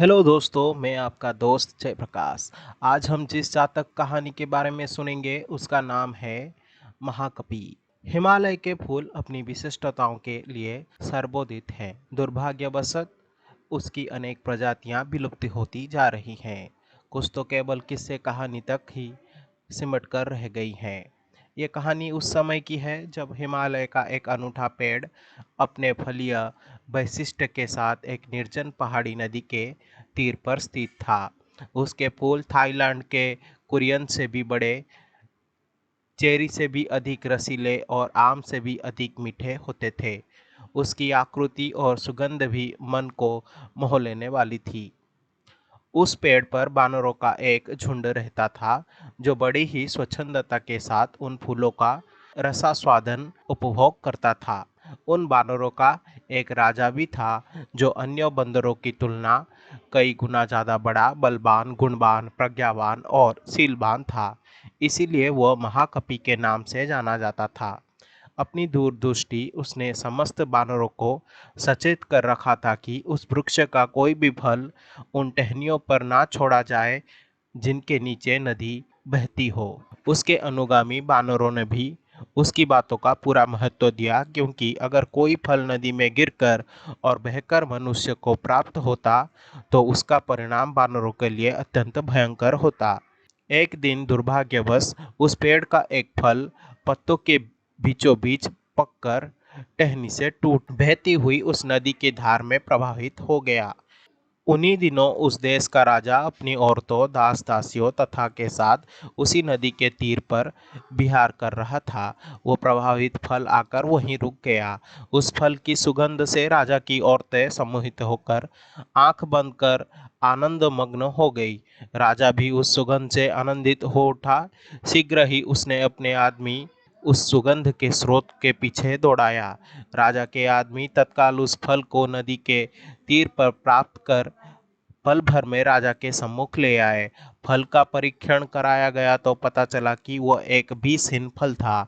Hello दोस्तों, मैं आपका दोस्त जयप्रकाश। आज हम जिस जातक कहानी के बारे में सुनेंगे उसका नाम है महाकपि। हिमालय के फूल अपनी विशिष्टताओं के लिए सर्वोदित हैं। दुर्भाग्यवश उसकी अनेक प्रजातियां विलुप्त होती जा रही हैं। कुछ तो केवल किस्से कहानी तक ही सिमट कर रह गई हैं। ये कहानी उस समय की है जब हिमालय का एक अनूठा पेड़ अपने फलीय वैशिष्ट्य के साथ एक निर्जन पहाड़ी नदी के तीर पर स्थित था। उसके फूल थाईलैंड के कुरियन से भी बड़े, चेरी से भी अधिक रसीले और आम से भी अधिक मीठे होते थे। उसकी आकृति और सुगंध भी मन को मोह लेने वाली थी। उस पेड़ पर बानरों का एक झुंड रहता था जो बड़ी ही स्वच्छंदता के साथ उन फूलों का रसास्वादन उपभोग करता था। उन बानरों का एक राजा भी था जो अन्य बंदरों की तुलना कई गुना ज़्यादा बड़ा, बलवान, गुणवान, प्रज्ञावान और शीलवान था। इसीलिए वह महाकपि के नाम से जाना जाता था। अपनी दूरदृष्टि उसने समस्त बानरों को सचेत कर रखा था कि उस वृक्ष का कोई भी फल उन टहनियों पर ना छोड़ा जाए जिनके नीचे नदी बहती हो। उसके अनुगामी बानरों ने भी उसकी बातों का पूरा महत्व दिया, क्योंकि अगर कोई फल नदी में गिरकर और बहकर मनुष्य को प्राप्त होता तो उसका परिणाम बानरों के लिए अत्यंत भयंकर होता। एक दिन दुर्भाग्यवश उस पेड़ का एक फल पत्तों के बीचों बीच पककर टहनी से टूट बहती हुई उस नदी की धार में प्रवाहित हो गया। उन्हीं दिनों उस देश का राजा अपनी औरतों, दास दासियों तथा के साथ उसी नदी के तीर पर विहार कर रहा था। वो प्रभावित फल आकर वहीं रुक गया। उस फल की सुगंध से राजा की औरतें सम्मोहित होकर आंख बंद कर आनंद मग्न हो गई। राजा भी उस सुगंध से आनंदित हो उठा। शीघ्र ही उसने अपने आदमी उस सुगंध के स्रोत के पीछे दौड़ाया। राजा के आदमी तत्काल उस फल को नदी के तीर पर प्राप्त कर पल भर में राजा के सम्मुख ले आए। फल का परीक्षण कराया गया तो पता चला कि वह एक विषहीन फल था।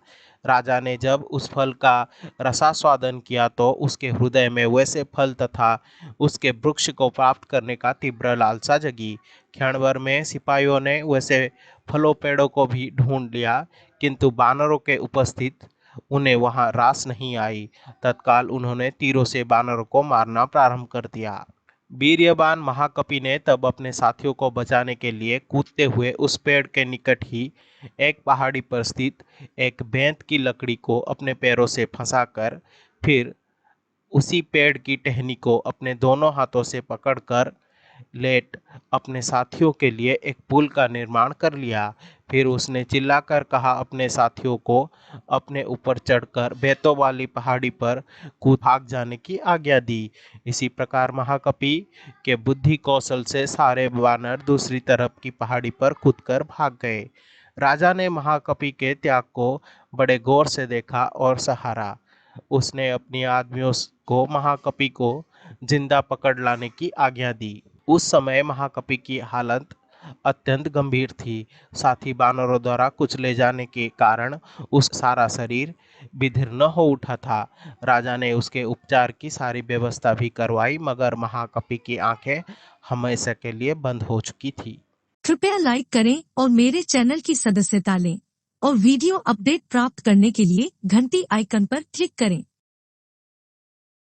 राजा ने जब उस फल का रसास्वादन किया तो उसके हृदय में वैसे फल तथा उसके वृक्ष को प्राप्त करने का तीव्र लालसा जगी। क्षण भर में सिपाहियों ने वैसे फलों पेड़ों को भी ढूंढ लिया, किंतु बानरों के उपस्थित उन्हें वहां रास नहीं आई। तत्काल उन्होंने तीरों से बानरों को मारना प्रारंभ कर दिया। वीर्यवान महाकपि ने तब अपने साथियों को बचाने के लिए कूदते हुए उस पेड़ के निकट ही एक पहाड़ी पर स्थित एक बेंत की लकड़ी को अपने पैरों से फंसाकर, फिर उसी पेड़ की टहनी को अपने दोनों हाथों से पकड़कर लेट अपने साथियों के लिए एक पुल का निर्माण कर लिया। फिर उसने चिल्लाकर कहा अपने साथियों को अपने ऊपर चढ़कर बेतों वाली पहाड़ी पर कूद भाग जाने की आज्ञा दी। इसी प्रकार महाकपि के बुद्धि कौशल से सारे वानर दूसरी तरफ की पहाड़ी पर कूदकर भाग गए। राजा ने महाकपि के त्याग को बड़े गौर से देखा और सहारा। उसने अपनी आदमियों को महाकपि को जिंदा पकड़ लाने की आज्ञा दी। उस समय महाकपि की हालत अत्यंत गंभीर थी। साथ ही बानरों द्वारा कुचले जाने के कारण उसका सारा शरीर विदीर्ण हो उठा था। राजा ने उसके उपचार की सारी व्यवस्था भी करवाई, मगर महाकपि की आंखें हमेशा के लिए बंद हो चुकी थी। कृपया लाइक करें और मेरे चैनल की सदस्यता लें और वीडियो अपडेट प्राप्त करने के लिए घंटी आइकन पर क्लिक करें।